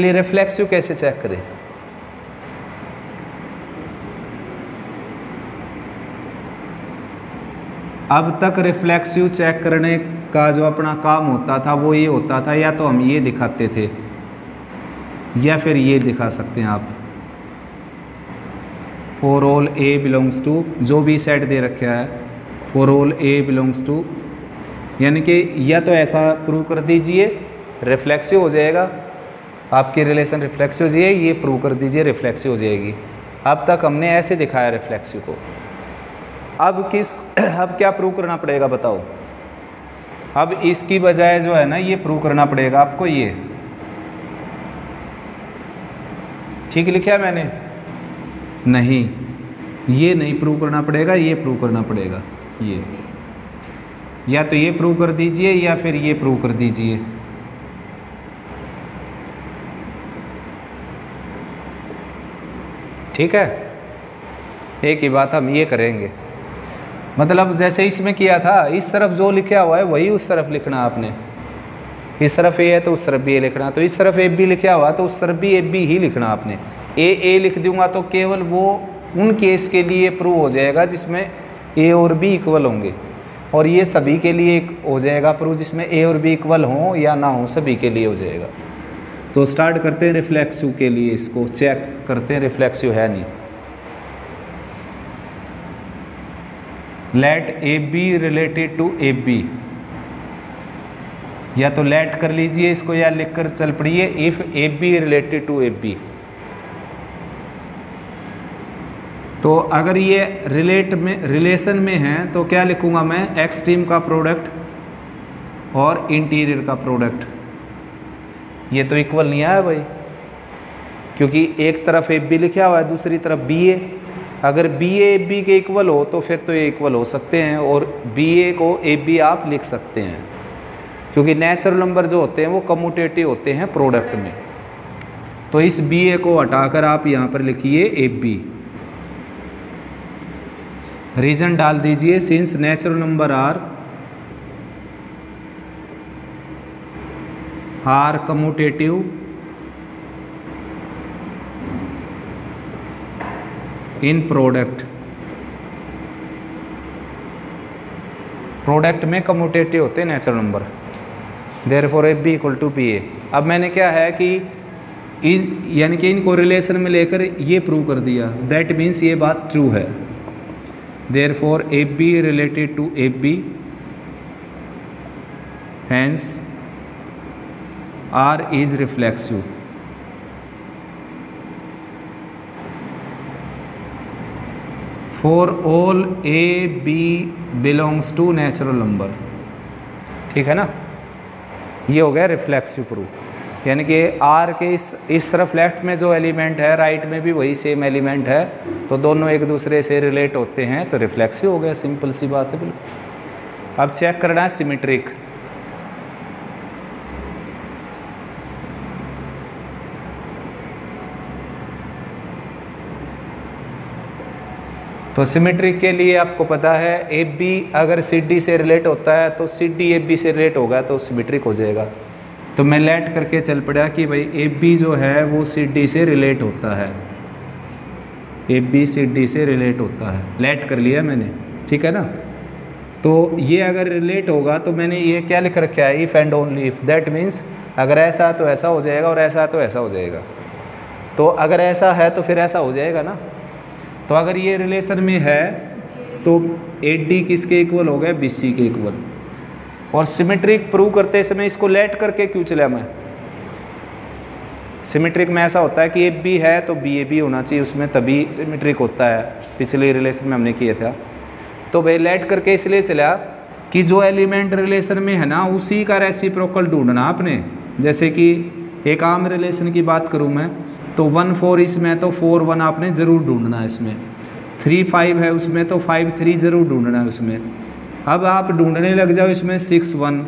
लिए रिफ्लेक्सिव कैसे चेक करें? अब तक रिफ्लेक्सिव चेक करने का जो अपना काम होता था वो ये होता था, या तो हम ये दिखाते थे या फिर ये दिखा सकते हैं आप, for all A belongs to, जो भी सेट दे रखा है for all A belongs to, यानी कि या तो ऐसा प्रूव कर दीजिए रिफ्लेक्सिव हो जाएगा, आपकी रिलेशन रिफ्लेक्सिव हो जाएगी, ये प्रूव कर दीजिए रिफ्लेक्सिव हो जाएगी। अब तक हमने ऐसे दिखाया रिफ्लेक्सिव को। अब क्या प्रूव करना पड़ेगा बताओ? अब इसकी बजाय जो है ना ये प्रूव करना पड़ेगा आपको, ये ठीक लिखा है मैंने? नहीं, ये नहीं प्रूव करना पड़ेगा, ये प्रूव करना पड़ेगा। ये या तो ये प्रूव कर दीजिए या फिर ये प्रूव कर दीजिए। ठीक है, एक ही बात हम ये करेंगे, मतलब जैसे इसमें किया था, इस तरफ जो लिखा हुआ है वही उस तरफ लिखना आपने। इस तरफ ए है तो उस तरफ भी ए लिखना, तो इस तरफ ए बी लिखा हुआ तो उस तरफ भी ए बी ही लिखना आपने। ए लिख दूंगा तो केवल वो उन केस के लिए प्रूव हो जाएगा जिसमें ए और बी इक्वल होंगे, और ये सभी के लिए हो जाएगा प्रूव जिसमें ए और बी इक्वल हों या ना हो, सभी के लिए हो जाएगा। तो स्टार्ट करते हैं रिफ्लेक्सिव के लिए, इसको चेक करते हैं रिफ्लेक्सिव है नहीं। Let A B related to A B, या तो लेट कर लीजिए इसको या लिख कर चल पड़िए, if A B related to A B. तो अगर ये रिलेशन में है तो क्या लिखूंगा मैं? एक्सट्रीम का प्रोडक्ट और इंटीरियर का प्रोडक्ट। ये तो इक्वल नहीं आया भाई, क्योंकि एक तरफ ए बी लिखा हुआ है, दूसरी तरफ बी ए। अगर बी ए बी के इक्वल हो तो फिर तो ये इक्वल हो सकते हैं, और बी ए को ए बी आप लिख सकते हैं, क्योंकि नेचुरल नंबर जो होते हैं वो कम्यूटेटिव होते हैं प्रोडक्ट में। तो इस बी ए को हटाकर आप यहाँ पर लिखिए ए बी। रीजन डाल दीजिए, since natural number are commutative in product में कम्यूटेटिव होते हैं natural number, therefore A B equal to B A. अब मैंने क्या है कि यानी कि इनको रिलेशन में लेकर ये प्रूव कर दिया, दैट मीन्स ये बात ट्रू है। Therefore A B related to A B, hence R is reflexive. For all A B belongs to natural number. ठीक है ना, ये हो गया रिफ्लेक्सिव प्रूफ। यानी कि आर के इस तरफ लेफ्ट में जो एलिमेंट है, राइट में भी वही सेम एलिमेंट है, तो दोनों एक दूसरे से रिलेट होते हैं, तो रिफ्लेक्सिव हो गया। सिंपल सी बात है बिल्कुल। अब चेक करना है सिमेट्रिक। तो सिमेट्रिक के लिए आपको पता है ए बी अगर सी डी से रिलेट होता है तो सी डी ए बी से रिलेट होगा तो सिमेट्रिक हो जाएगा। तो मैं लेट करके चल पड़ा कि भाई ए बी जो है वो सी डी से रिलेट होता है, ए बी सी डी से रिलेट होता है, लेट कर लिया मैंने। ठीक है ना, तो ये अगर रिलेट होगा तो मैंने ये क्या लिख रखा है, if and only if. That means अगर ऐसा तो ऐसा हो जाएगा और ऐसा तो ऐसा हो जाएगा। तो अगर ऐसा है तो फिर ऐसा हो जाएगा ना। तो अगर ये रिलेशन में है तो ए डी किसके इक्वल हो गया? बी सी के इक्वल। और सिमेट्रिक प्रूव करते समय इसको लेट करके क्यों चला मैं? सिमेट्रिक में ऐसा होता है कि ए बी है तो बी ए बी होना चाहिए उसमें, तभी सिमेट्रिक होता है। पिछले रिलेशन में हमने किया था। तो भाई लेट करके इसलिए चला कि जो एलिमेंट रिलेशन में है ना उसी का रेसिप्रोकल ढूंढना आपने। जैसे कि एक आम रिलेशन की बात करूँ मैं तो 1 4 इसमें तो 4 1 आपने ज़रूर ढूंढना है इसमें। 3 5 है उसमें तो 5 3 ज़रूर ढूंढना है उसमें। अब आप ढूंढने लग जाओ इसमें 6 1,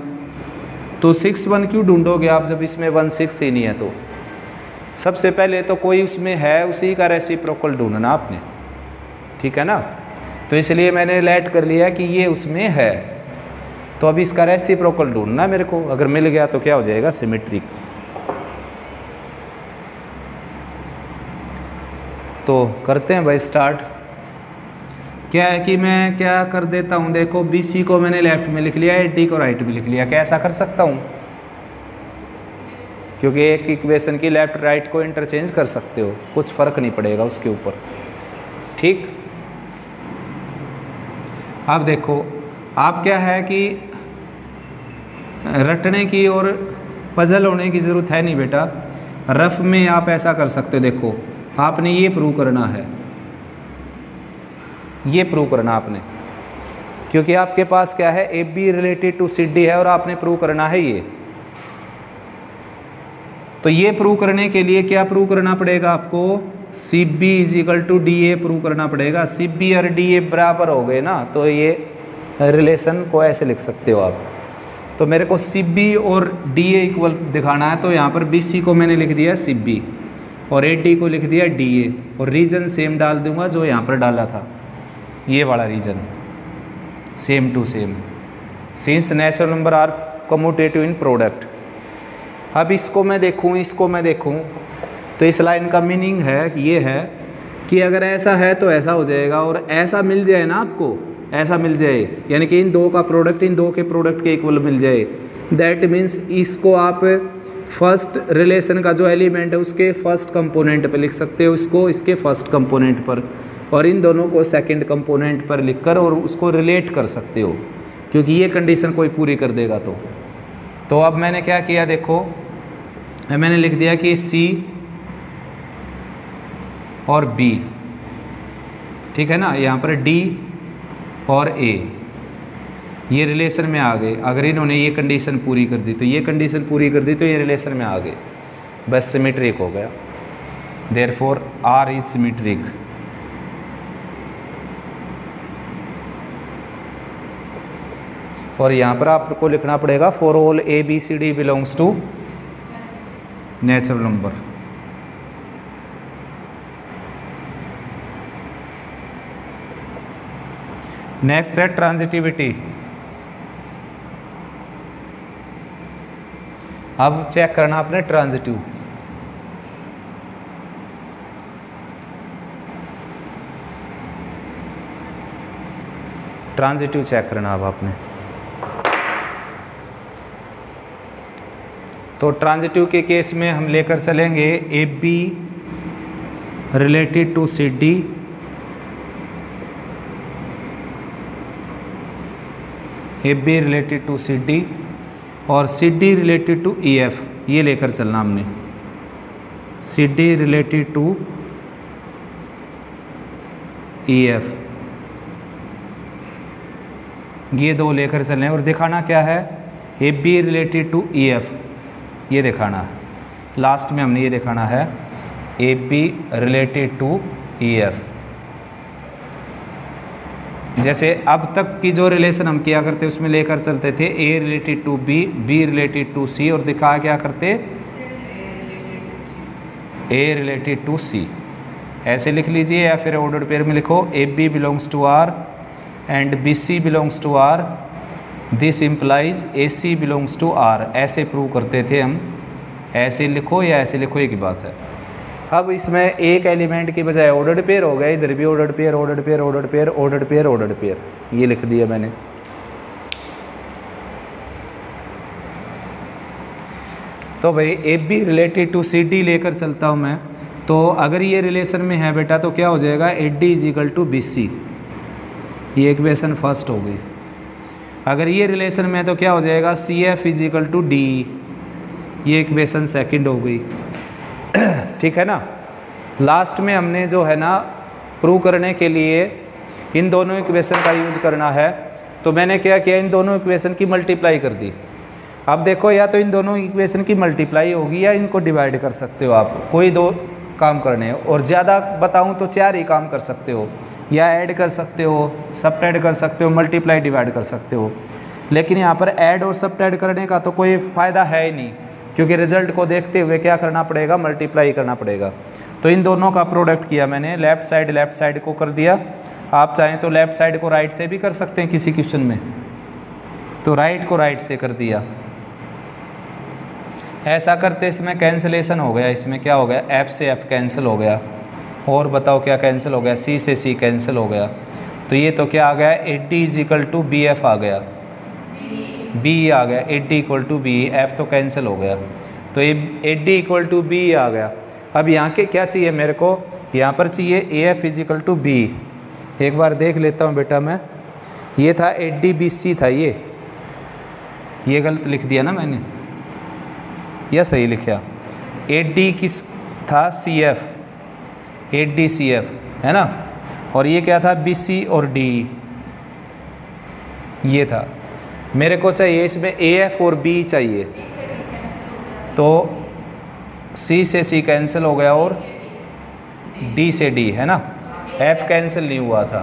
तो 6 1 क्यों ढूंढोगे आप जब इसमें 1 6 ही नहीं है? तो सबसे पहले तो कोई उसमें है उसी का रेसिप्रोकल ढूंढना आपने। ठीक है ना, तो इसलिए मैंने लेट कर लिया कि ये उसमें है, तो अब इसका रेसिप्रोकल ढूंढना मेरे को। अगर मिल गया तो क्या हो जाएगा? सिमेट्रिक। तो करते हैं भाई स्टार्ट। क्या है कि मैं क्या कर देता हूँ, देखो BC को मैंने लेफ्ट में लिख लिया, AD को राइट में लिख लिया। क्या ऐसा कर सकता हूँ? क्योंकि एक इक्वेशन की लेफ्ट राइट को इंटरचेंज कर सकते हो, कुछ फ़र्क नहीं पड़ेगा उसके ऊपर। ठीक, अब देखो आप क्या है कि रटने की और पजल होने की ज़रूरत है नहीं बेटा, रफ में आप ऐसा कर सकते हो। देखो आपने ये प्रूव करना है, ये प्रूव करना आपने, क्योंकि आपके पास क्या है AB रिलेटेड टू CD है और आपने प्रूव करना है ये। तो ये प्रूव करने के लिए क्या प्रूव करना पड़ेगा आपको? CB is equal to DA prove करना पड़ेगा। CB और DA बराबर हो गए ना, तो ये रिलेशन को ऐसे लिख सकते हो आप। तो मेरे को CB और DA इक्वल दिखाना है, तो यहाँ पर BC को मैंने लिख दिया CB और AD को लिख दिया DA, और रीजन सेम डाल दूंगा जो यहाँ पर डाला था, ये वाला reason, same to same, since natural number are commutative in product. अब इसको मैं देखूँ, इसको मैं देखूँ, तो इस लाइन का मीनिंग है ये है कि अगर ऐसा है तो ऐसा हो जाएगा, और ऐसा मिल जाए ना आपको, ऐसा मिल जाए यानी कि इन दो का प्रोडक्ट इन दो के प्रोडक्ट के इक्वल मिल जाए, दैट मीन्स इसको आप फर्स्ट रिलेशन का जो एलिमेंट है उसके फर्स्ट कंपोनेंट पर लिख सकते हो, इसको इसके फर्स्ट कंपोनेंट पर, और इन दोनों को सेकंड कंपोनेंट पर लिखकर और उसको रिलेट कर सकते हो, क्योंकि ये कंडीशन कोई पूरी कर देगा। तो अब मैंने क्या किया, देखो मैंने लिख दिया कि C और B, ठीक है ना, यहाँ पर D और A ये रिलेशन में आ गए। अगर इन्होंने ये कंडीशन पूरी कर दी तो ये कंडीशन पूरी कर दी तो ये रिलेशन में आ गए, बस सिमेट्रिक हो गया। Therefore R is symmetric. और यहाँ पर आपको लिखना पड़ेगा for all ABCD belongs to natural number. Next है ट्रांजिटिविटी। अब चेक करना आपने ट्रांजिटिव। ट्रांजिटिव चेक करना अब आपने। तो ट्रांजिटिव के केस में हम लेकर चलेंगे AB related to CD, AB related to CD और CD रिलेटेड टू EF, ये लेकर चलना हमने। CD रिलेटेड टू EF, ये दो लेकर चलने और दिखाना क्या है, AB रिलेटेड टू EF, ये दिखाना है। लास्ट में हमने ये दिखाना है AB रिलेटेड टू EF। जैसे अब तक की जो रिलेशन हम किया करते उसमें लेकर चलते थे A related to B, B related to C, और दिखा क्या करते A रिलेटेड टू C। ऐसे लिख लीजिए, या फिर ऑर्डर पेयर में लिखो AB belongs to R and BC belongs to R, this implies AC belongs to R। ऐसे प्रूव करते थे हम, ऐसे लिखो या ऐसे लिखो, एक ही बात है। अब इसमें एक एलिमेंट की बजाय ऑर्डर्ड पेयर हो गया, इधर भी ordered pair, ordered pair, ordered pair, ordered pair, ordered pair, ये लिख दिया मैंने। तो भाई AB रिलेटेड टू CD लेकर चलता हूँ मैं, तो अगर ये रिलेशन में है बेटा तो क्या हो जाएगा, AD is equal to BC, ये इक्वेशन फर्स्ट हो गई। अगर ये रिलेशन में है तो क्या हो जाएगा, CF is equal to D, ये इक्वेशन सेकंड हो गई। ठीक है ना। लास्ट में हमने जो है ना प्रूव करने के लिए इन दोनों इक्वेशन का यूज़ करना है, तो मैंने क्या किया, इन दोनों इक्वेशन की मल्टीप्लाई कर दी। अब देखो, या तो इन दोनों इक्वेशन की मल्टीप्लाई होगी या इनको डिवाइड कर सकते हो आप, कोई दो काम करने हो, और ज़्यादा बताऊं तो चार ही काम कर सकते हो, या ऐड कर सकते हो, सबट्रैक्ट कर सकते हो, मल्टीप्लाई डिवाइड कर सकते हो। लेकिन यहाँ पर ऐड और सबट्रैक्ट करने का तो कोई फ़ायदा है ही नहीं, क्योंकि रिजल्ट को देखते हुए क्या करना पड़ेगा, मल्टीप्लाई करना पड़ेगा। तो इन दोनों का प्रोडक्ट किया मैंने, लेफ़्ट साइड को कर दिया। आप चाहें तो लेफ़्ट साइड को राइट से भी कर सकते हैं किसी क्वेश्चन में, तो राइट को राइट से कर दिया। ऐसा करते इसमें कैंसिलेशन हो गया, इसमें क्या हो गया, F से F कैंसिल हो गया, और बताओ क्या कैंसिल हो गया, सी से सी कैंसिल हो गया, तो ये तो क्या आ गया, AD equal to B F आ गया, बी आ गया, AD equal to B, F तो कैंसिल हो गया, तो ये AD इक्वल टू बी आ गया। अब यहाँ के क्या चाहिए मेरे को, यहाँ पर चाहिए AF इजिकल टू बी। एक बार देख लेता हूँ बेटा मैं, ये था ADBC था, ये गलत लिख दिया ना मैंने, या सही लिखा, AD किस था, CF, ADCF है ना, और ये क्या था, BC और D, ये था। मेरे को चाहिए इसमें AF और B चाहिए, तो C से C कैंसिल हो गया और D से D है ना, F कैंसिल नहीं हुआ था,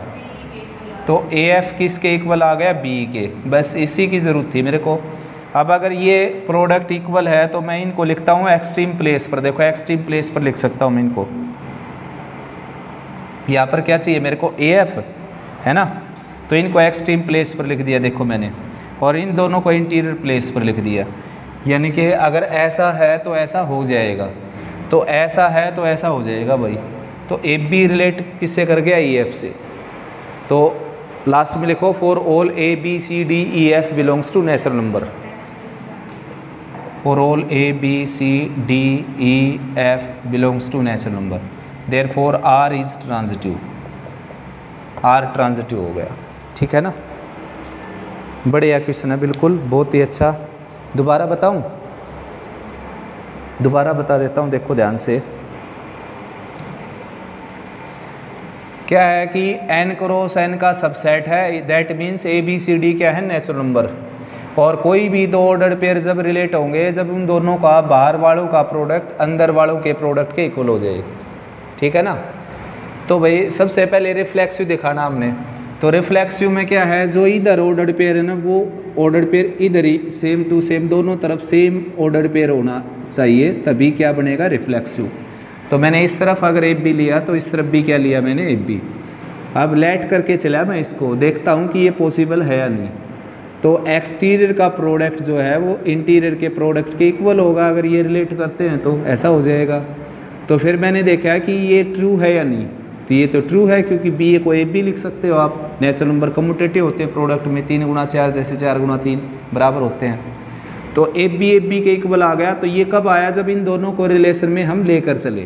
तो AF किसके इक्वल आ गया, B के, बस इसी की ज़रूरत थी मेरे को। अब अगर ये प्रोडक्ट इक्वल है तो मैं इनको लिखता हूँ एक्सट्रीम प्लेस पर, देखो एक्सट्रीम प्लेस पर लिख सकता हूँ मैं इनको। यहाँ पर क्या चाहिए मेरे को, AF है ना, तो इनको एक्सट्रीम प्लेस पर लिख दिया देखो मैंने, और इन दोनों को इंटीरियर प्लेस पर लिख दिया। यानी कि अगर ऐसा है तो ऐसा हो जाएगा, तो ऐसा है तो ऐसा हो जाएगा भाई। तो AB रिलेट किससे कर गया, EF से, तो लास्ट में लिखो for all ABCDEF belongs to natural number, for all ABCDEF belongs to natural number, therefore R is transitive, R transitive हो गया, ठीक है ना। बढ़िया क्वेश्चन है, बिल्कुल बहुत ही अच्छा। दोबारा बताऊं, दोबारा बता देता हूं, देखो ध्यान से। क्या है कि n क्रॉस n का सबसेट है, दैट मीन्स ABCD क्या है, नेचुरल नंबर, और कोई भी दो ऑर्डर पेयर जब रिलेट होंगे, जब उन दोनों का बाहर वालों का प्रोडक्ट अंदर वालों के प्रोडक्ट के इक्वल हो जाए, ठीक है ना। तो भाई सबसे पहले रिफ्लेक्सिव दिखाना हमने, तो रिफ्लेक्सिव में क्या है, जो इधर ऑर्डर पेयर है ना, वो ऑर्डर पेयर इधर ही सेम टू सेम दोनों तरफ सेम ऑर्डर पेयर होना चाहिए, तभी क्या बनेगा, रिफ्लेक्सिव। तो मैंने इस तरफ अगर AB लिया तो इस तरफ भी क्या लिया मैंने, AB। अब लेट करके चला मैं इसको, देखता हूँ कि ये पॉसिबल है या नहीं। तो एक्सटीरियर का प्रोडक्ट जो है वो इंटीरियर के प्रोडक्ट के इक्वल होगा, अगर ये रिलेट करते हैं तो ऐसा हो जाएगा। तो फिर मैंने देखा कि ये ट्रू है या नहीं, तो ये तो ट्रू है, क्योंकि BA को AB लिख सकते हो आप, नेचुरल नंबर कम्यूटेटिव होते हैं प्रोडक्ट में, 3 गुणा 4 जैसे 4 गुणा 3 बराबर होते हैं। तो AB के इक्वल आ गया, तो ये कब आया, जब इन दोनों को रिलेशन में हम लेकर चले,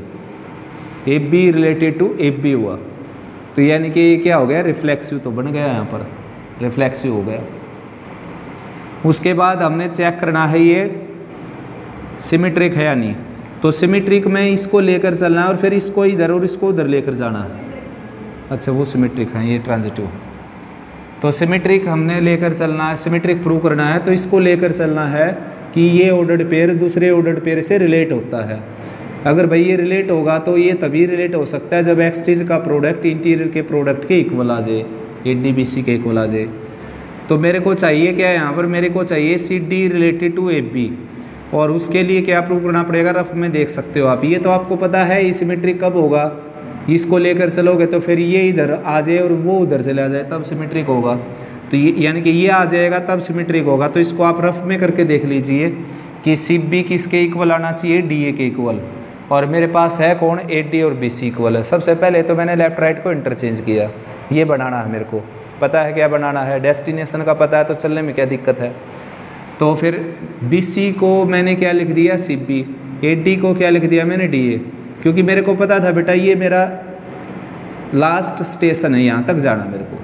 AB रिलेटेड टू AB हुआ, तो यानी कि ये क्या हो गया, रिफ्लेक्सिव तो बन गया, यहाँ पर रिफ्लेक्सिव हो गया। उसके बाद हमने चेक करना है ये सिमेट्रिक है या नहीं, तो सिमेट्रिक में इसको लेकर चलना है और फिर इसको इधर और इसको उधर लेकर जाना है। अच्छा वो सिमेट्रिक है, ये ट्रांजिटिव, तो सिमेट्रिक हमने लेकर चलना है, सिमेट्रिक प्रूव करना है, तो इसको लेकर चलना है कि ये ऑर्डर्ड पेयर दूसरे ऑर्डर्ड पेयर से रिलेट होता है। अगर भाई ये रिलेट होगा तो ये तभी रिलेट हो सकता है जब एक्सटीरियर का प्रोडक्ट इंटीरियर के प्रोडक्ट के इक्वल आ जाए, ADBC के इक्वल आ जाए। तो मेरे को चाहिए क्या है यहाँ पर, मेरे को चाहिए CD रिलेटेड टू AB, और उसके लिए क्या प्रूव करना पड़ेगा, रफ में देख सकते हो आप, ये तो आपको पता है ये सिमेट्रिक कब होगा, इसको लेकर चलोगे तो फिर ये इधर आ जाए और वो उधर चला जाए तब सिमेट्रिक होगा। तो ये यानी कि ये आ जाएगा तब सिमेट्रिक होगा। तो इसको आप रफ में करके देख लीजिए कि CB किसके इक्वल आना चाहिए, DA के इक्वल, और मेरे पास है कौन, AD और BC इक्वल है। सबसे पहले तो मैंने लेफ्ट राइट को इंटरचेंज किया, ये बनाना है, मेरे को पता है क्या बनाना है, डेस्टिनेशन का पता है तो चलने में क्या दिक्कत है। तो फिर BC को मैंने क्या लिख दिया, CB, AD को क्या लिख दिया मैंने, DA, क्योंकि मेरे को पता था बेटा ये मेरा लास्ट स्टेशन है, यहाँ तक जाना मेरे को।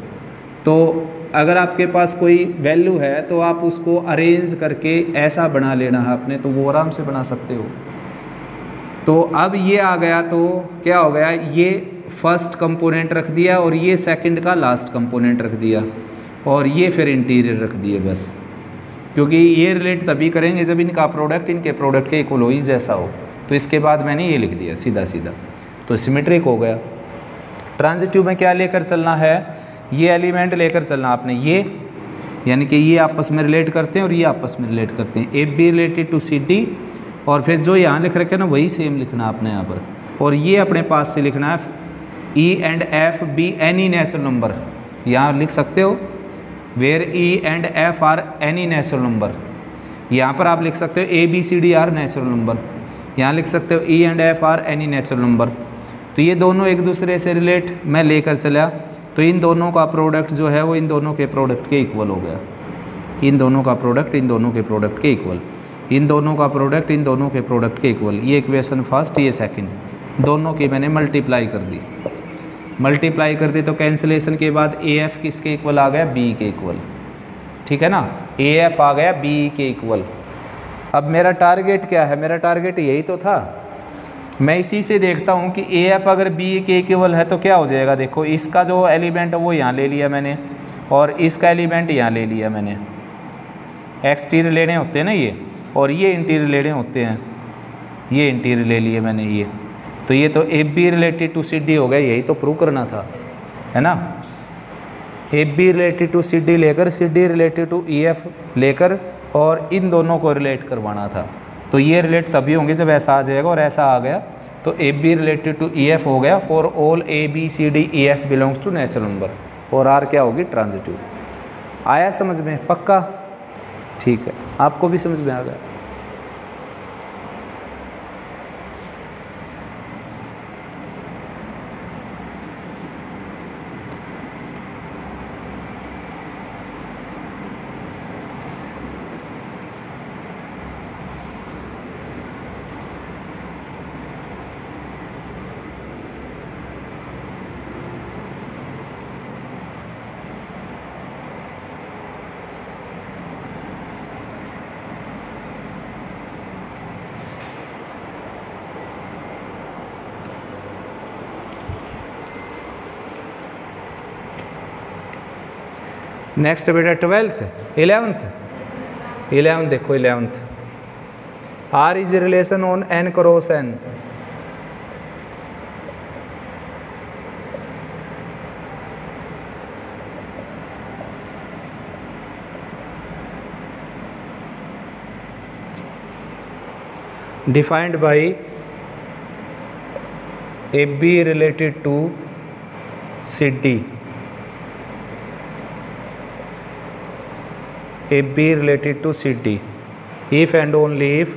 तो अगर आपके पास कोई वैल्यू है तो आप उसको अरेंज करके ऐसा बना लेना है आपने, तो वो आराम से बना सकते हो। तो अब ये आ गया, तो क्या हो गया, ये फर्स्ट कंपोनेंट रख दिया और ये सेकंड का लास्ट कंपोनेंट रख दिया, और ये फिर इंटीरियर रख दिए बस, क्योंकि ये रिलेट तभी करेंगे जब इनका प्रोडक्ट इनके प्रोडक्ट के इक्वल हो, जैसा हो। तो इसके बाद मैंने ये लिख दिया सीधा सीधा, तो सिमेट्रिक हो गया। ट्रांजिटिव में क्या लेकर चलना है, ये एलिमेंट लेकर चलना आपने, ये यानी कि ये आपस में रिलेट करते हैं और ये आपस में रिलेट करते हैं, AB रिलेटेड टू CD, और फिर जो यहाँ लिख रखे ना वही सेम लिखना आपने यहाँ पर, और ये अपने पास से लिखना है E and F be any natural number, यहाँ लिख सकते हो where E and F are any natural number, यहाँ पर आप लिख सकते हो ABCD are natural number, यहाँ लिख सकते हो E and F are any natural number। तो ये दोनों एक दूसरे से रिलेट मैं लेकर चला, तो इन दोनों का प्रोडक्ट जो है वो इन दोनों के प्रोडक्ट के इक्वल हो गया। इन दोनों का प्रोडक्ट इन दोनों के प्रोडक्ट के इक्वल, इन दोनों का प्रोडक्ट इन दोनों के प्रोडक्ट के इक्वल। ये इक्वेशन फर्स्ट, ये सेकंड, दोनों की मैंने मल्टीप्लाई कर दी। मल्टीप्लाई कर दी तो कैंसिलेशन के बाद ए एफ किसके इक्वल आ गया, बी के इक्वल। ठीक है ना, ए एफ आ गया बी के इक्वल। अब मेरा टारगेट क्या है, मेरा टारगेट यही तो था। मैं इसी से देखता हूँ कि ए एफ अगर बी के इक्वल है तो क्या हो जाएगा। देखो इसका जो एलिमेंट है वो यहाँ ले लिया मैंने, और इसका एलिमेंट यहाँ ले लिया मैंने। एक्सटीरियर लेने होते हैं ना ये, और ये इंटीरियर लेने होते हैं, ये इंटीरियर ले लिए मैंने ये। तो ये तो A B related to C D हो गया, यही तो प्रूव करना था, है ना। A B related to C D लेकर C D related to E F लेकर और इन दोनों को रिलेट करवाना था। तो ये रिलेट तभी होंगे जब ऐसा आ जाएगा, और ऐसा आ गया तो A B related to E F हो गया for all A B C D E F belongs to natural number, और आर क्या होगी, ट्रांजिटिव। आया समझ में, पक्का? ठीक है, आपको भी समझ में आ गया। नेक्स्ट बेटा 12th 11th देखो 11th, R is relation on N cross N. Defined by A B related to C D, A B related to C D, if and only if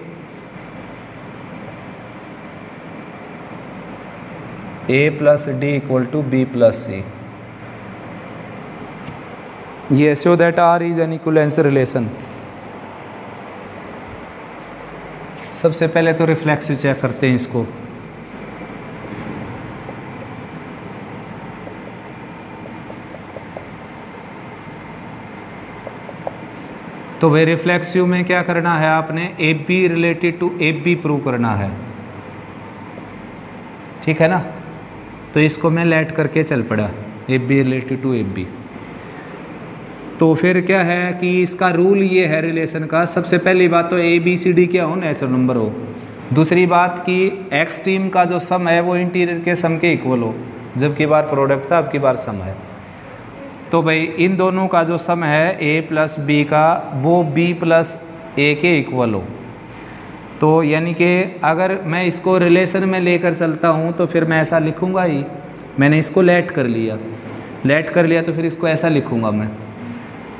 A plus D equal to B plus C, ये show that R is an equivalence relation। सबसे पहले तो reflexive check करते हैं इसको। तो भाई reflexive में क्या करना है आपने, A B related to A B prove करना है, ठीक है ना। तो इसको मैं लेट करके चल पड़ा, A B related to A B. तो फिर क्या है कि इसका रूल ये है रिलेशन का, सबसे पहली बात तो ए बी सी डी क्या हो, नेचुरल नंबर हो। दूसरी बात कि एक्स टीम का जो सम है वो इंटीरियर के सम के इक्वल हो, जबकि बार प्रोडक्ट था, अब की बार सम है। तो भाई इन दोनों का जो सम है a प्लस बी का, वो b प्लस ए के इक्वल हो। तो यानी कि अगर मैं इसको रिलेशन में लेकर चलता हूँ तो फिर मैं ऐसा लिखूँगा ही। मैंने इसको लेट कर लिया, तो फिर इसको ऐसा लिखूँगा मैं,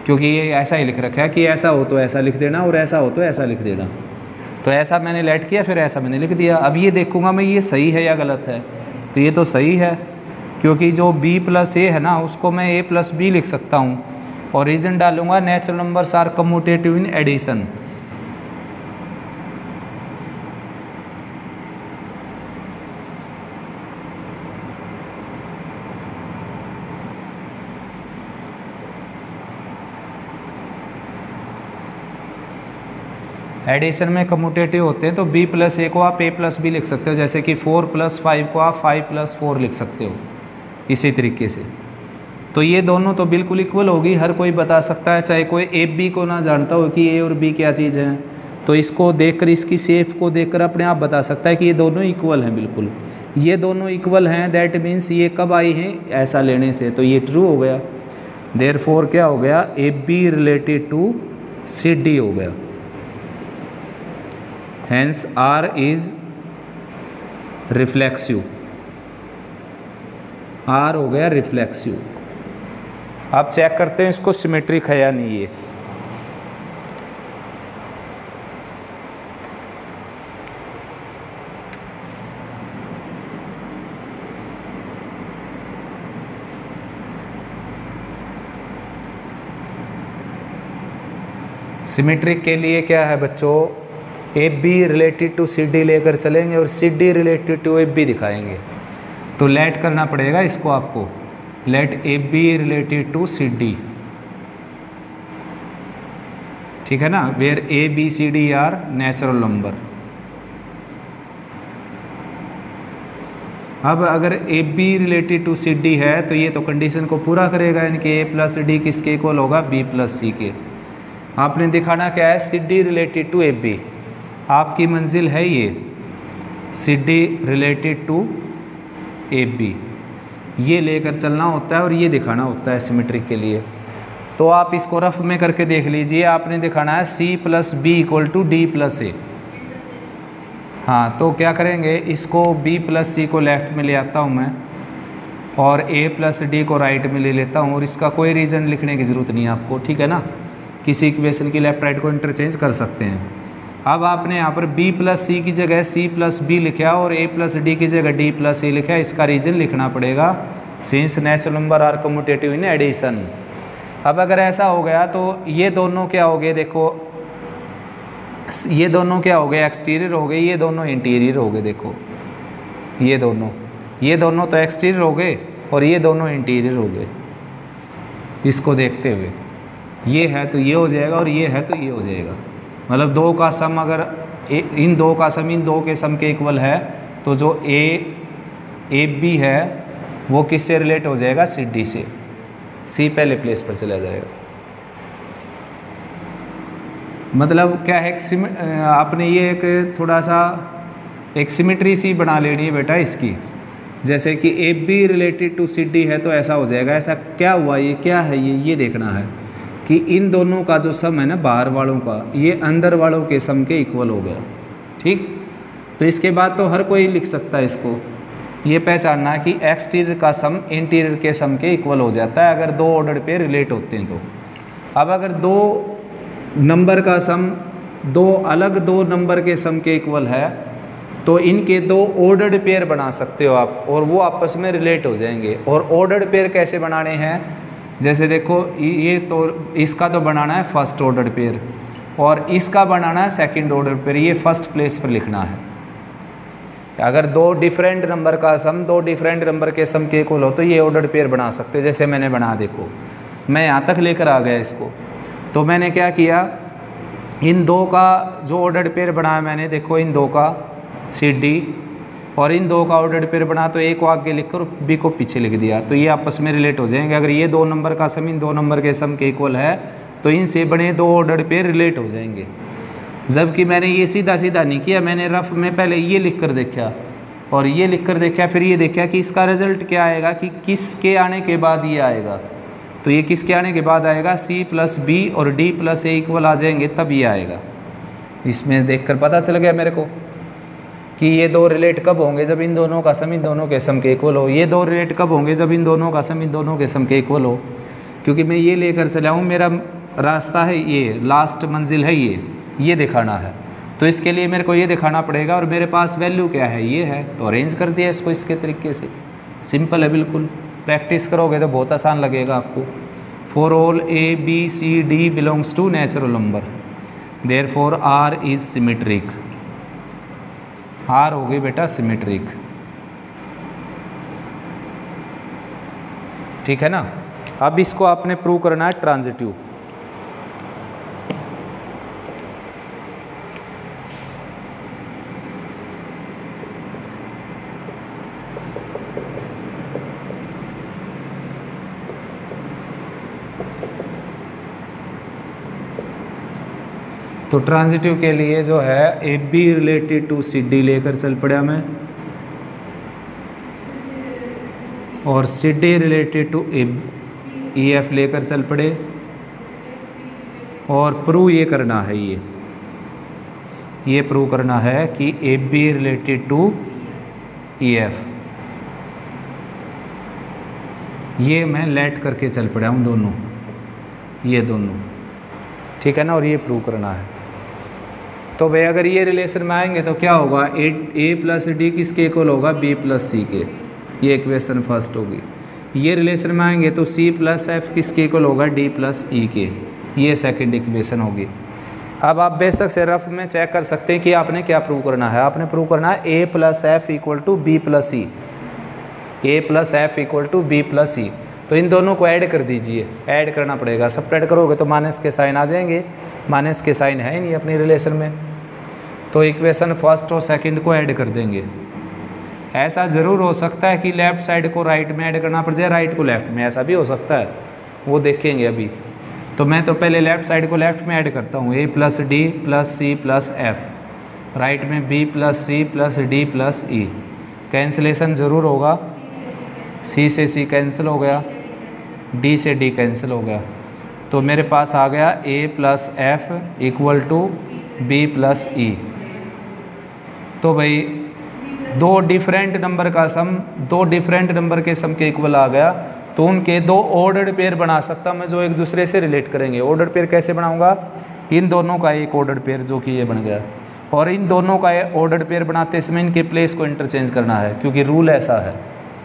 क्योंकि ये ऐसा ही लिख रखा है कि ऐसा हो तो ऐसा लिख देना और ऐसा हो तो ऐसा लिख देना। तो ऐसा मैंने लेट किया, फिर ऐसा मैंने लिख दिया। अब ये देखूँगा मैं ये सही है या गलत है, तो ये तो सही है, क्योंकि जो b प्लस ए है ना उसको मैं a प्लस बी लिख सकता हूँ। और रीजन डालूंगा natural numbers are commutative in addition. Addition में कम्यूटेटिव होते हैं, तो b प्लस ए को आप a प्लस बी लिख सकते हो, जैसे कि 4 प्लस 5 को आप 5 प्लस 4 लिख सकते हो, इसी तरीके से। तो ये दोनों तो बिल्कुल इक्वल होगी, हर कोई बता सकता है, चाहे कोई ए बी को ना जानता हो कि ए और बी क्या चीज़ है, तो इसको देखकर, इसकी शेप को देखकर अपने आप बता सकता है कि ये दोनों इक्वल हैं। बिल्कुल ये दोनों इक्वल हैं, दैट मीन्स ये कब आई हैं, ऐसा लेने से, तो ये ट्रू हो गया। देयरफॉर क्या हो गया, A B related to C D हो गया। Hence R is reflexive, R हो गया रिफ्लेक्सिव। आप चेक करते हैं इसको सिमेट्रिक है या नहीं। ये सिमेट्रिक के लिए क्या है बच्चों, A B related to C D लेकर चलेंगे और C D related to A B दिखाएंगे। तो लेट करना पड़ेगा इसको आपको, let A B related to C D, ठीक है ना, where A B C D are natural number. अब अगर A B related to C D है तो ये तो कंडीशन को पूरा करेगा, यानी कि ए प्लस डी किसके इक्वल होगा, बी प्लस सी के। आपने दिखाना क्या है, C D related to A B, आपकी मंजिल है ये C D related to A B, ये लेकर चलना होता है और ये दिखाना होता है सिमेट्रिक के लिए। तो आप इसको रफ में करके देख लीजिए, आपने दिखाना है C plus B equal to D plus A. हाँ, तो क्या करेंगे, इसको b प्लस सी को लेफ्ट में ले आता हूँ मैं और a प्लस डी को राइट में ले लेता हूँ, और इसका कोई रीज़न लिखने की ज़रूरत नहीं है आपको, ठीक है ना, किसी इक्वेशन की लेफ्ट राइट को इंटरचेंज कर सकते हैं। अब आपने यहाँ पर b प्लस सी की जगह c प्लस बी लिखा और a प्लस डी की जगह d प्लस ए लिखा, इसका रीज़न लिखना पड़ेगा, since natural number are commutative in addition. अब अगर ऐसा हो गया तो ये दोनों क्या हो गए, देखो ये दोनों क्या हो गए, एक्सटीरियर हो गए, ये दोनों इंटीरियर हो गए। देखो ये दोनों तो एक्सटीरियर हो गए और ये दोनों इंटीरियर हो गए। इसको देखते हुए ये है तो ये हो जाएगा और ये है तो ये हो जाएगा, मतलब दो का सम अगर इन दो का सम इन दो के सम के इक्वल है तो जो ए बी है वो किससे रिलेट हो जाएगा, सी डी से। सी पहले प्लेस पर चला जाएगा। मतलब क्या है, आपने ये एक थोड़ा सा एक सिमेट्री सी बना लेनी है बेटा इसकी, जैसे कि A B related to C D है तो ऐसा हो जाएगा। ऐसा क्या हुआ, ये क्या है, ये देखना है कि इन दोनों का जो सम है ना बाहर वालों का, ये अंदर वालों के सम के इक्वल हो गया, ठीक। तो इसके बाद तो हर कोई लिख सकता है इसको, ये पहचानना है कि एक्सटीरियर का सम इंटीरियर के सम के इक्वल हो जाता है अगर दो ऑर्डर पे रिलेट होते हैं तो। अब अगर दो नंबर का सम दो नंबर के सम के इक्वल है तो इनके दो ऑर्डर्ड पेयर बना सकते हो आप, और वो आपस में रिलेट हो जाएंगे। और ऑर्डर्ड पेयर कैसे बनाने हैं, जैसे देखो ये तो इसका तो बनाना है फर्स्ट ऑर्डर पेयर और इसका बनाना है सेकंड ऑर्डर पेयर, ये फर्स्ट प्लेस पर लिखना है। अगर दो डिफरेंट नंबर का सम दो डिफरेंट नंबर के सम के इक्वल हो तो ये ऑर्डर पेयर बना सकते हैं, जैसे मैंने बना, देखो मैं यहाँ तक लेकर आ गया इसको। तो मैंने क्या किया, इन दो का जो ऑर्डर पेयर बनाया मैंने, देखो इन दो का सी डी और इन दो का ऑर्डर पेयर बना तो ए को आगे लिखकर बी को पीछे लिख दिया, तो ये आपस में रिलेट हो जाएंगे। अगर ये दो नंबर का सम इन दो नंबर के सम के इक्वल है तो इनसे बने दो ऑर्डर पेयर रिलेट हो जाएंगे। जबकि मैंने ये सीधा सीधा नहीं किया, मैंने रफ में पहले ये लिख कर देखा और ये लिख कर देखा, फिर ये देखा कि इसका रिजल्ट क्या आएगा, कि किसके आने के बाद ये आएगा। तो ये किसके आने के बाद आएगा, सी प्लस बी और डी प्लस ए इक्वल आ जाएंगे तब ये आएगा। इसमें देखकर पता चल गया मेरे को कि ये दो रिलेट कब होंगे, जब इन दोनों का सम इन दोनों के सम के इक्वल हो। ये दो रिलेट कब होंगे, जब इन दोनों का सम इन दोनों के सम के इक्वल हो। क्योंकि मैं ये लेकर चला हूँ, मेरा रास्ता है ये, लास्ट मंजिल है ये दिखाना है, तो इसके लिए मेरे को ये दिखाना पड़ेगा और मेरे पास वैल्यू क्या है, ये है, तो अरेंज कर दिया इसको इसके तरीके से। सिंपल है बिल्कुल, प्रैक्टिस करोगे तो बहुत आसान लगेगा आपको। For all A B C D belongs to natural number, therefore R is symmetric. R हो गई बेटा सिमेट्रिक, ठीक है ना। अब इसको आपने प्रूव करना है ट्रांजिटिव। तो ट्रांजिटिव के लिए जो है A B related to C D लेकर चल पड़ा मैं, और C D related to E F लेकर चल पड़े, और प्रूव ये करना है, ये प्रूव करना है कि A B related to E F, ये मैं लेट करके चल पड़ा हूँ दोनों, ये दोनों, ठीक है ना। और ये प्रूव करना है। तो भाई अगर ये रिलेशन में आएंगे तो क्या होगा, ए प्लस डी किसके इक्वल होगा, बी प्लस सी के, ये इक्वेशन फर्स्ट होगी। ये रिलेशन में आएंगे तो सी प्लस एफ किसके इक्वल होगा, डी प्लस ई के, ये सेकंड इक्वेशन होगी। अब आप बेशक से रफ में चेक कर सकते हैं कि आपने क्या प्रूव करना है। आपने प्रूव करना है A plus F equal to B plus E, A plus F equal to B plus E. तो इन दोनों को ऐड कर दीजिए, ऐड करना पड़ेगा। सब्ट्रैक्ट करोगे तो माइनस के साइन आ जाएंगे, माइनस के साइन है नहीं अपनी रिलेशन में। तो इक्वेशन फर्स्ट और सेकंड को ऐड कर देंगे। ऐसा ज़रूर हो सकता है कि लेफ़्ट साइड को राइट में ऐड करना पड़ जाए, राइट को लेफ़्ट में, ऐसा भी हो सकता है, वो देखेंगे अभी। तो मैं तो पहले लेफ़्ट साइड को लेफ़्ट में ऐड करता हूँ, A plus D plus C plus F, right में B plus C plus D plus E. Cancellation ज़रूर होगा, सी से सी कैंसिल हो गया, डी से डी कैंसिल हो गया। तो मेरे पास आ गया A plus F equal to B plus E. तो भाई दो डिफरेंट नंबर का सम, दो डिफरेंट नंबर के सम के इक्वल आ गया। तो उनके दो ऑर्डर्ड पेयर बना सकता मैं जो एक दूसरे से रिलेट करेंगे। ऑर्डर्ड पेयर कैसे बनाऊंगा? इन दोनों का एक ऑर्डर्ड पेयर जो कि ये बन गया, और इन दोनों का ऑर्डर्ड पेयर बनाते समय इनके प्लेस को इंटरचेंज करना है, क्योंकि रूल ऐसा है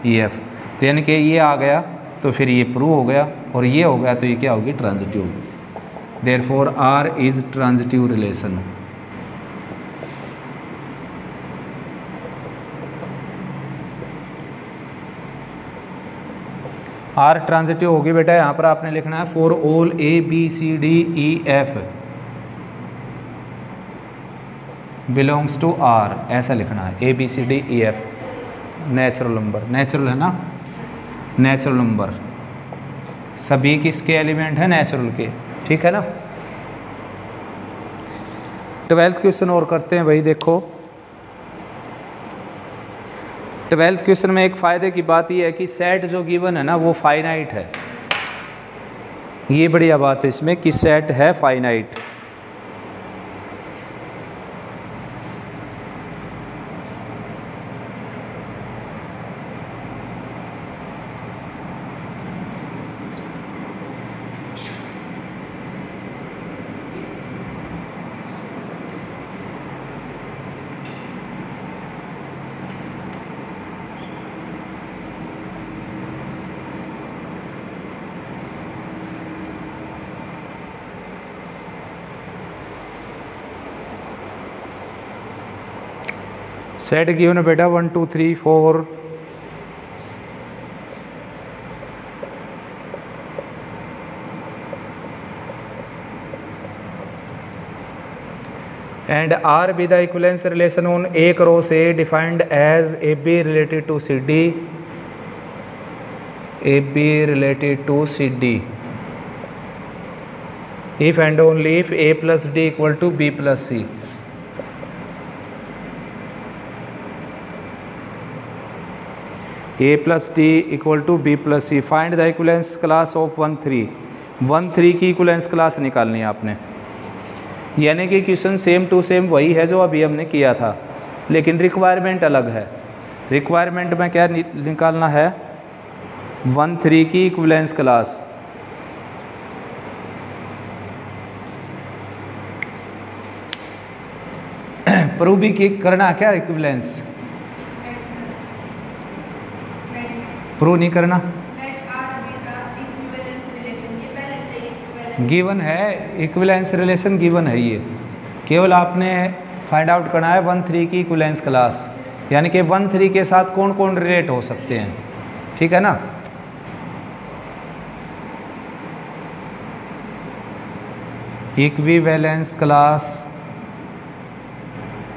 ई एफ। तो यानी कि ये आ गया तो फिर ये प्रूव हो गया, और ये हो गया तो ये क्या होगी? ट्रांजिटिव होगी। Therefore R is transitive relation. R transitive होगी बेटा। यहाँ पर आपने लिखना है for all A B C D E F belongs to R, ऐसा लिखना है। A B C D E F natural number, natural है ना, नेचुरल नंबर सभी किसके एलिमेंट है? नेचुरल के, ठीक है ना। 12th क्वेश्चन और करते हैं भाई। देखो 12th क्वेश्चन में एक फ़ायदे की बात यह है कि सेट जो गिवन है ना वो फाइनाइट है। ये बढ़िया बात है इसमें कि सेट है फाइनाइट। सेट गिवन है बेटा 1 2 3 4 and R be the equivalence relation on A cross A defined as AB related to CD, AB related to CD if and only if A plus D equal to B plus C. A plus D equal to B plus C. Find the equivalence class of 1 3. 1 3 की equivalence class निकालनी है आपने। यानी कि question same to same वही है जो अभी हमने किया था, लेकिन रिक्वायरमेंट अलग है। रिक्वायरमेंट में क्या निकालना है? 1 3 की इक्विवेलेंस क्लास। प्रूव भी करना क्या? इक्विवेलेंस प्रूव नहीं करना, गिवन है इक्विवेलेंस रिलेशन, गिवन है ये। केवल आपने फाइंड आउट करना है 1 3 की इक्विवेलेंस क्लास, यानी कि 1 3 के साथ कौन कौन रिलेट हो सकते हैं, ठीक है ना। Equivalence class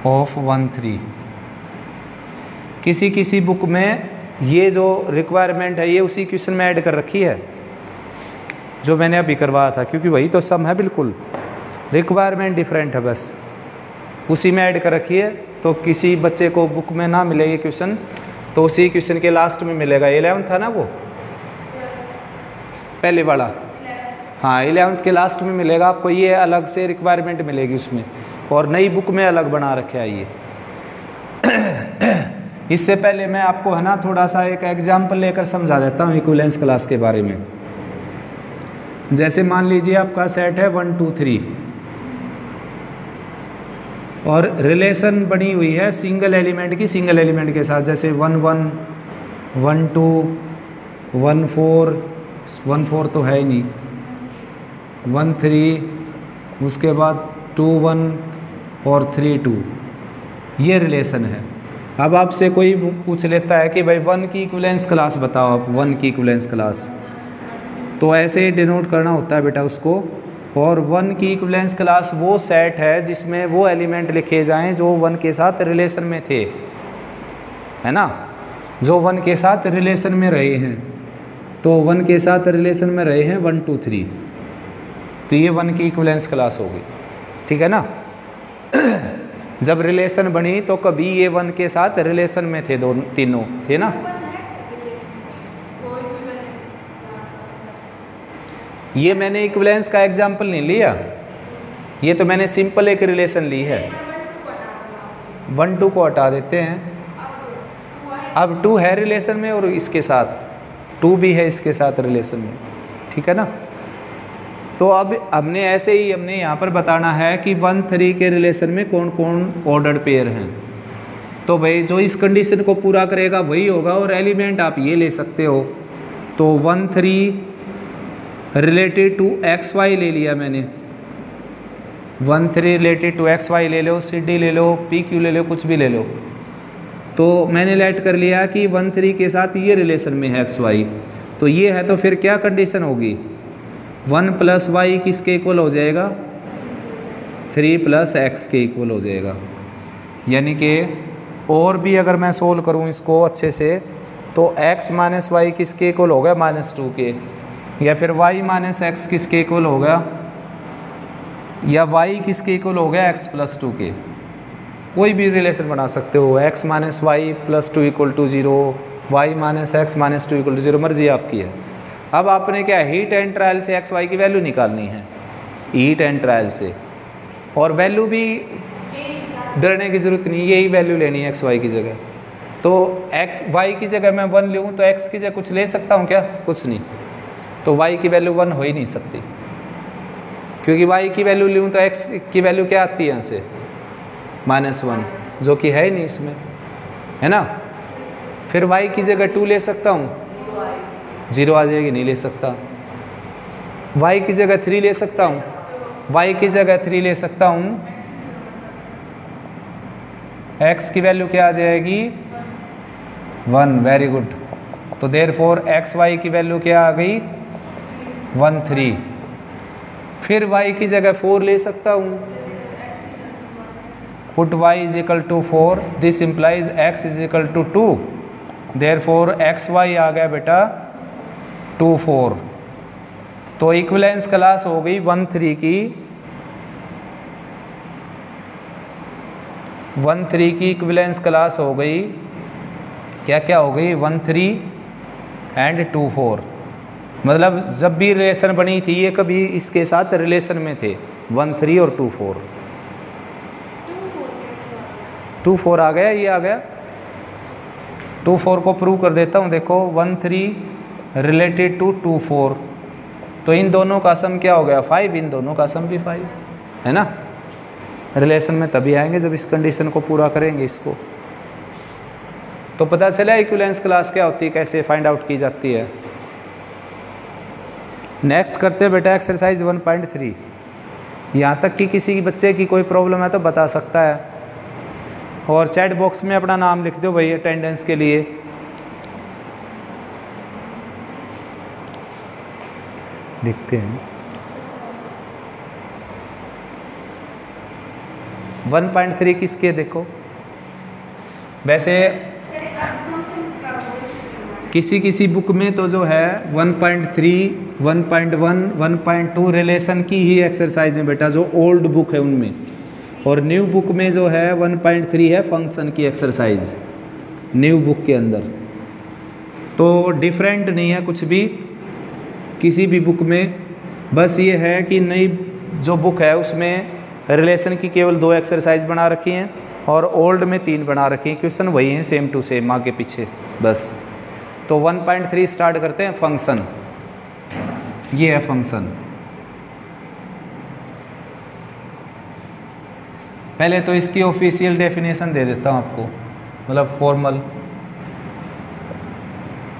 of 1 3। किसी किसी बुक में ये जो रिक्वायरमेंट है ये उसी क्वेश्चन में ऐड कर रखी है जो मैंने अभी करवाया था, क्योंकि वही तो सम है, बिल्कुल रिक्वायरमेंट डिफरेंट है, बस उसी में ऐड कर रखी है। तो किसी बच्चे को बुक में ना मिले ये क्वेश्चन तो उसी क्वेश्चन के लास्ट में मिलेगा। 11th था ना वो पहले वाला, हाँ 11th के लास्ट में मिलेगा आपको, ये अलग से रिक्वायरमेंट मिलेगी उसमें, और नई बुक में अलग बना रखा है ये। इससे पहले मैं आपको है ना थोड़ा सा एक एग्जाम्पल लेकर समझा देता हूँ इक्विवेलेंस क्लास के बारे में। जैसे मान लीजिए आपका सेट है 1 2 3 और रिलेशन बनी हुई है सिंगल एलिमेंट की सिंगल एलिमेंट के साथ, जैसे 1 1 1 2 1 4 1 4 तो है ही नहीं, 1 3, उसके बाद 2 1 और 3 2, ये रिलेशन है। अब आपसे कोई पूछ लेता है कि भाई 1 की इक्विवेलेंस क्लास बताओ आप, 1 की इक्विवेलेंस क्लास, तो ऐसे डिनोट करना होता है बेटा उसको। और 1 की इक्विवेलेंस क्लास वो सेट है जिसमें वो एलिमेंट लिखे जाएं जो 1 के साथ रिलेशन में थे, है ना, जो 1 के साथ रिलेशन में रहे हैं। तो 1 के साथ रिलेशन में रहे हैं 1 2 3, तो ये 1 की इक्विवेलेंस क्लास होगी, ठीक है ना। जब रिलेशन बनी तो कभी ये 1 के साथ रिलेशन में थे, दोनों तीनों थे ना। ये मैंने इक्विवेलेंस का एग्जाम्पल नहीं लिया, ये तो मैंने सिंपल एक रिलेशन ली है। 1 2 को हटा देते हैं, अब 2 है रिलेशन में और इसके साथ 2 भी है इसके साथ रिलेशन में, ठीक है ना। तो अब हमने ऐसे ही हमने यहाँ पर बताना है कि 1 3 के रिलेशन में कौन कौन ऑर्डर्ड पेयर हैं। तो भाई जो इस कंडीशन को पूरा करेगा वही होगा, और एलिमेंट आप ये ले सकते हो। तो 1 3 रिलेटेड टू एक्स वाई ले लिया मैंने, 1 3 रिलेटेड टू एक्स वाई ले लो, सी डी ले लो, पी क्यू ले लो, कुछ भी ले लो। तो मैंने लेट कर लिया कि 1 3 के साथ ये रिलेशन में है एक्स वाई, तो ये है, तो फिर क्या कंडीशन होगी, 1 + y किसके इक्वल हो जाएगा, 3 + x के इक्वल हो जाएगा। यानी कि और भी अगर मैं सोल्व करूँ इसको अच्छे से, तो x - y किसके इक्वल हो गया, -2 के, या फिर y - x किसके इक्वल हो गया, या y किसके इक्वल हो गया, x + 2 के। कोई भी रिलेशन बना सकते हो, x - y + 2 = 0, y - x - 2 = 0, मर्जी आपकी है। अब आपने क्या हीट एंड ट्रायल से एक्स वाई की वैल्यू निकालनी है, हीट एंड ट्रायल से, और वैल्यू भी डरने की ज़रूरत नहीं, यही वैल्यू लेनी है एक्स वाई की जगह। तो एक्स वाई की जगह मैं 1 लूँ तो एक्स की जगह कुछ ले सकता हूँ क्या, कुछ नहीं, तो वाई की वैल्यू 1 हो ही नहीं सकती, क्योंकि वाई की वैल्यू लूँ तो एक्स की वैल्यू क्या आती है यहाँ से, -1, जो कि है ही नहीं इसमें, है ना। फिर वाई की जगह 2 ले सकता हूँ, 0 आ जाएगी, नहीं ले सकता। y की जगह 3 ले सकता हूँ, y की जगह 3 ले सकता हूँ, x की वैल्यू क्या आ जाएगी, 1, वेरी गुड। तो देयरफॉर एक्स वाई की वैल्यू क्या आ गई, 1 3। फिर y की जगह 4 ले सकता हूँ, put y = 4, this implies x = 2, therefore X Y आ गया बेटा 2 4। तो इक्विवेलेंस क्लास हो गई 1 3 की, 1 3 की इक्विवेलेंस क्लास हो गई, क्या क्या हो गई, 1 3 एंड 2 4। मतलब जब भी रिलेशन बनी थी ये कभी इसके साथ रिलेशन में थे, 1 3 और 2 4। 2 4 आ गया, ये आ गया। 2 4 को प्रूव कर देता हूँ, देखो 1 3 रिलेटेड टू 2 4, तो इन दोनों का सम क्या हो गया, 5, इन दोनों का सम भी 5 है ना। रिलेशन में तभी आएंगे जब इस कंडीशन को पूरा करेंगे इसको। तो पता चला इक्विवेलेंस क्लास क्या होती है, कैसे फाइंड आउट की जाती है। नेक्स्ट करते हैं बेटा एक्सरसाइज 1.3। यहाँ तक कि किसी बच्चे की कोई प्रॉब्लम है तो बता सकता है, और चैट बॉक्स में अपना नाम लिख दो भाई अटेंडेंस के लिए। देखते हैं 1.3 किसके, देखो वैसे किसी किसी बुक में तो जो है 1.3, 1.1, 1.2 रिलेशन की ही एक्सरसाइज है बेटा, जो ओल्ड बुक है उनमें, और न्यू बुक में जो है 1.3 है फंक्शन की एक्सरसाइज न्यू बुक के अंदर। तो डिफरेंट नहीं है कुछ भी किसी भी बुक में, बस ये है कि नई जो बुक है उसमें रिलेशन की केवल 2 एक्सरसाइज बना रखी हैं, और ओल्ड में 3 बना रखी हैं। क्वेश्चन वही हैं, सेम टू सेम आगे पीछे बस। तो 1.3 स्टार्ट करते हैं, फंक्शन। ये है फंक्शन। पहले तो इसकी ऑफिशियल डेफिनेशन दे देता हूँ आपको, मतलब formal.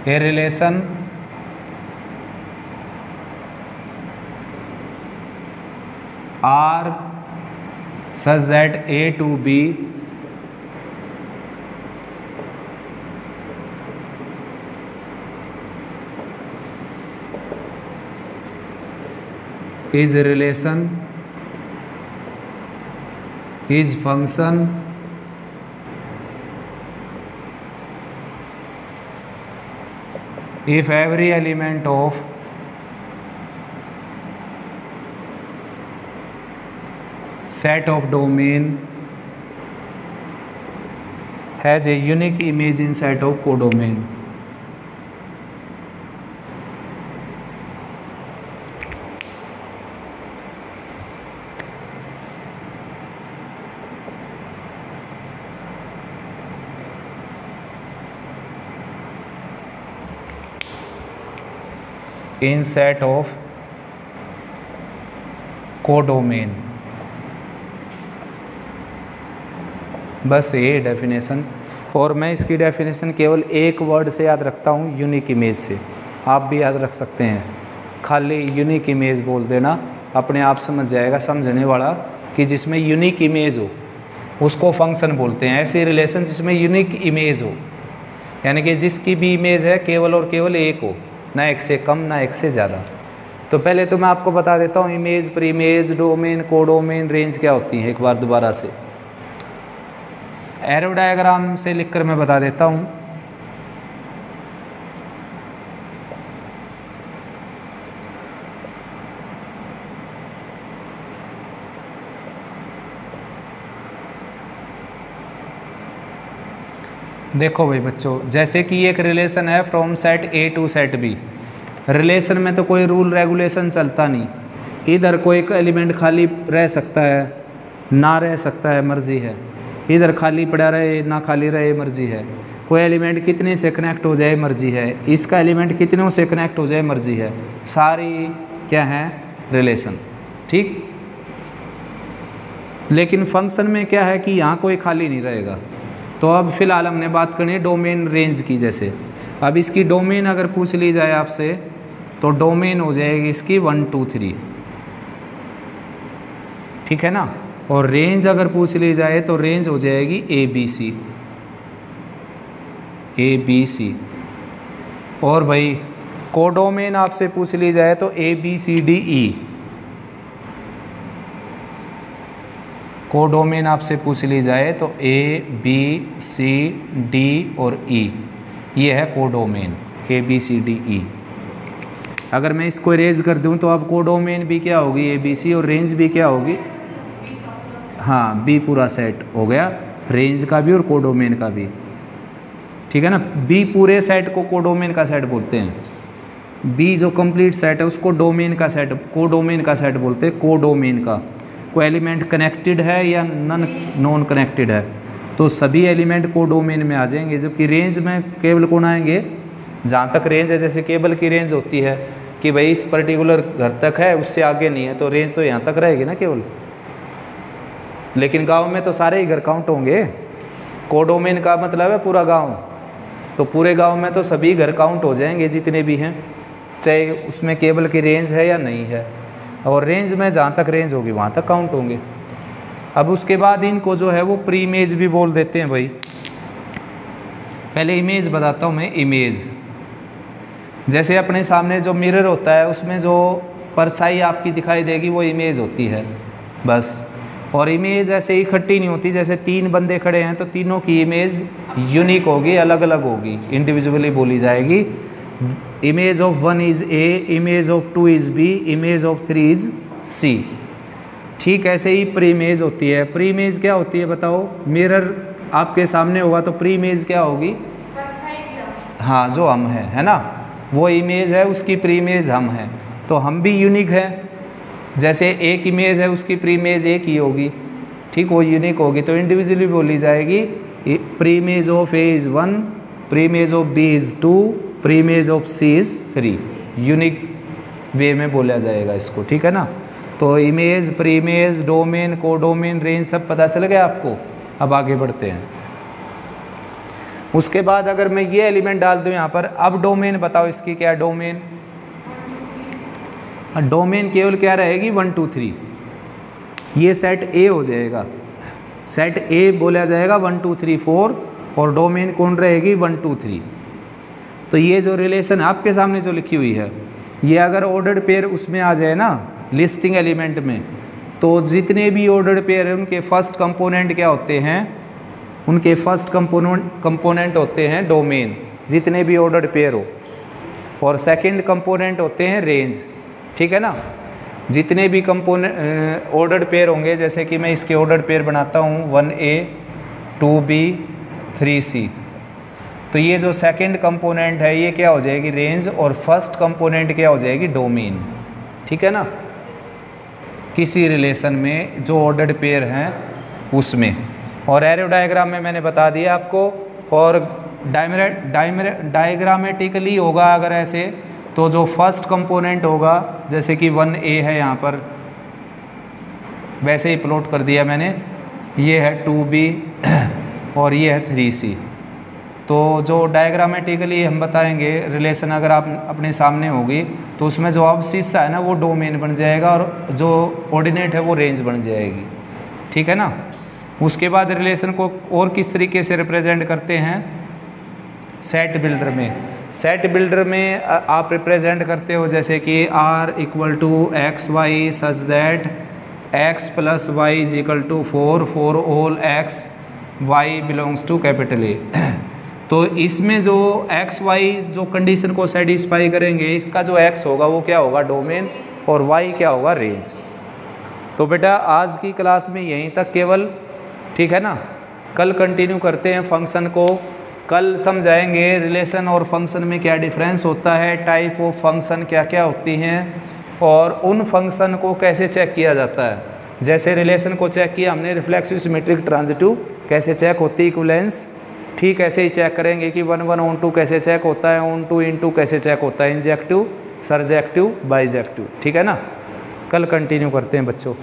A relation R such that A to B is a relation, is function if every element of set of domain has a unique image in set of codomain. In set of codomain. बस ये definition, और मैं इसकी definition केवल एक word से याद रखता हूँ, यूनिक इमेज से। आप भी याद रख सकते हैं, खाली यूनिक इमेज बोल देना, अपने आप समझ जाएगा समझने वाला कि जिसमें यूनिक इमेज हो उसको फंक्शन बोलते हैं। ऐसे रिलेशन जिसमें यूनिक इमेज हो, यानी कि जिसकी भी इमेज है केवल और केवल एक हो, ना एक से कम ना एक से ज़्यादा। तो पहले तो मैं आपको बता देता हूँ इमेज, प्रीमेज, डोमेन, कोडोमेन, रेंज क्या होती है। एक बार दोबारा से एरो डायग्राम से लिखकर मैं बता देता हूँ। देखो भाई बच्चों, जैसे कि एक रिलेशन है from set A to set B. Relation में तो कोई रूल रेगुलेशन चलता नहीं, इधर कोई एक एलिमेंट खाली रह सकता है, ना रह सकता है, मर्जी है। इधर खाली पड़ा रहे ना खाली रहे, मर्जी है। कोई एलिमेंट कितने से कनेक्ट हो जाए, मर्जी है। इसका एलिमेंट कितनों से कनेक्ट हो जाए, मर्जी है। सारी क्या है, रिलेशन, ठीक। लेकिन फंक्शन में क्या है कि यहाँ कोई खाली नहीं रहेगा। तो अब फिलहाल हमने बात करनी है डोमेन रेंज की। जैसे अब इसकी डोमेन अगर पूछ ली जाए आपसे, तो डोमेन हो जाएगी इसकी 1 2 3, ठीक है ना। और रेंज अगर पूछ ली जाए तो रेंज हो जाएगी ABC। और भाई कोडोमेन आपसे पूछ ली जाए तो ABCDE। कोडोमेन आपसे पूछ ली जाए तो ABCD और E, ये है कोडोमेन ABCDE। अगर मैं इसको इरेज कर दूं तो अब कोडोमेन भी क्या होगी, ABC, और रेंज भी क्या होगी, हाँ, B पूरा सेट हो गया, रेंज का भी और कोडोमेन का भी, ठीक है ना। B पूरे सेट को कोडोमेन का सेट बोलते हैं। B जो कंप्लीट सेट है उसको डोमेन का सेट, कोडोमेन का सेट बोलते हैं, कोडोमेन का। कोई एलिमेंट कनेक्टेड है या नॉन कनेक्टेड है, तो सभी एलिमेंट कोडोमेन में आ जाएंगे। जबकि रेंज में केवल कौन आएंगे, जहाँ तक रेंज है। जैसे केबल की रेंज होती है कि भाई इस पर्टिकुलर घर तक है, उससे आगे नहीं है, तो रेंज तो यहाँ तक रहेगी ना केवल। लेकिन गांव में तो सारे ही घर काउंट होंगे। कोडोमेन का मतलब है पूरा गांव, तो पूरे गांव में तो सभी घर काउंट हो जाएंगे जितने भी हैं, चाहे उसमें केबल की रेंज है या नहीं है। और रेंज में जहाँ तक रेंज होगी वहाँ तक काउंट होंगे। अब उसके बाद इनको जो है वो प्री इमेज भी बोल देते हैं भाई। पहले इमेज बताता हूँ मैं। इमेज जैसे अपने सामने जो मिरर होता है उसमें जो परछाई आपकी दिखाई देगी वो इमेज होती है, बस। और इमेज ऐसे इकट्ठी नहीं होती। जैसे 3 बंदे खड़े हैं तो तीनों की इमेज यूनिक होगी, अलग अलग होगी, इंडिविजुअली बोली जाएगी। Image of 1 is A, image of 2 is B, image of 3 is C, ठीक। ऐसे ही प्री इमेज होती है। प्री इमेज क्या होती है बताओ। मिरर आपके सामने होगा तो प्री इमेज क्या होगी, हाँ, जो हम है ना, वो इमेज है, उसकी प्री इमेज हम हैं। तो हम भी यूनिक है। जैसे एक इमेज है उसकी प्री इमेज एक ही होगी, ठीक, वो यूनिक होगी, तो इंडिविजुअली बोली जाएगी। Pre image of A is 1, pre image of B is 2, pre image of C is 3। Unique way में बोला जाएगा इसको, ठीक है ना। तो image, pre image, domain, codomain, range सब पता चल गया आपको। अब आगे बढ़ते हैं। उसके बाद अगर मैं ये एलिमेंट डाल दूं यहाँ पर, अब डोमेन बताओ इसकी क्या है। डोमेन केवल क्या रहेगी, 1 2 3। ये सेट ए हो जाएगा, सेट ए बोला जाएगा 1 2 3 4 और डोमेन कौन रहेगी 1 2 3। तो ये जो रिलेशन आपके सामने जो लिखी हुई है, ये अगर ऑर्डर्ड पेयर उसमें आ जाए ना लिस्टिंग एलिमेंट में, तो जितने भी ऑर्डर्ड पेयर हैं उनके फर्स्ट कंपोनेंट क्या होते हैं, उनके फर्स्ट कंपोनेंट होते हैं डोमेन, जितने भी ऑर्डर्ड पेयर हो, और सेकंड कंपोनेंट होते हैं रेंज। ठीक है ना, जितने भी कंपोनेंट ऑर्डर्ड पेयर होंगे, जैसे कि मैं इसके ऑर्डर्ड पेयर बनाता हूँ 1A 2B 3C, तो ये जो सेकंड कंपोनेंट है ये क्या हो जाएगी रेंज, और फर्स्ट कंपोनेंट क्या हो जाएगी डोमेन। ठीक है ना, किसी रिलेशन में जो ऑर्डर्ड पेयर हैं उसमें। और एरो डायग्राम में मैंने बता दिया आपको, और डायग्रामेटिकली होगा अगर ऐसे, तो जो फर्स्ट कंपोनेंट होगा, जैसे कि 1A है यहाँ पर, वैसे ही प्लॉट कर दिया मैंने, ये है 2B और ये है 3C। तो जो डायग्रामेटिकली हम बताएंगे रिलेशन अगर आप अपने सामने होगी, तो उसमें जो अवशिष्ट है ना वो डोमेन बन जाएगा, और जो ऑर्डिनेट है वो रेंज बन जाएगी। ठीक है ना, उसके बाद रिलेशन को और किस तरीके से रिप्रेजेंट करते हैं, सेट बिल्डर में। सेट बिल्डर में आप रिप्रेजेंट करते हो जैसे कि R = XY such that X + Y = 4 for all X Y belongs to A। तो इसमें जो XY जो कंडीशन को सेटिस्फाई करेंगे, इसका जो X होगा वो क्या होगा डोमेन, और Y क्या होगा रेंज। तो बेटा आज की क्लास में यहीं तक केवल, ठीक है ना, कल कंटिन्यू करते हैं फंक्शन को। कल समझाएंगे रिलेशन और फंक्शन में क्या डिफरेंस होता है, टाइप ऑफ फंक्शन क्या क्या होती हैं, और उन फंक्शन को कैसे चेक किया जाता है। जैसे रिलेशन को चेक किया हमने, रिफ्लेक्सिव सिमेट्रिक ट्रांजिटिव कैसे चेक होती है, इक्विवेलेंस, ठीक ऐसे ही चेक करेंगे कि 1 1 ऑन 2 कैसे चेक होता है, ऑन 2 इन 2 कैसे चेक होता है, इंजेक्टिव, सरजेक्टिव, बाइजेक्टिव। ठीक है ना, कल कंटिन्यू करते हैं बच्चों।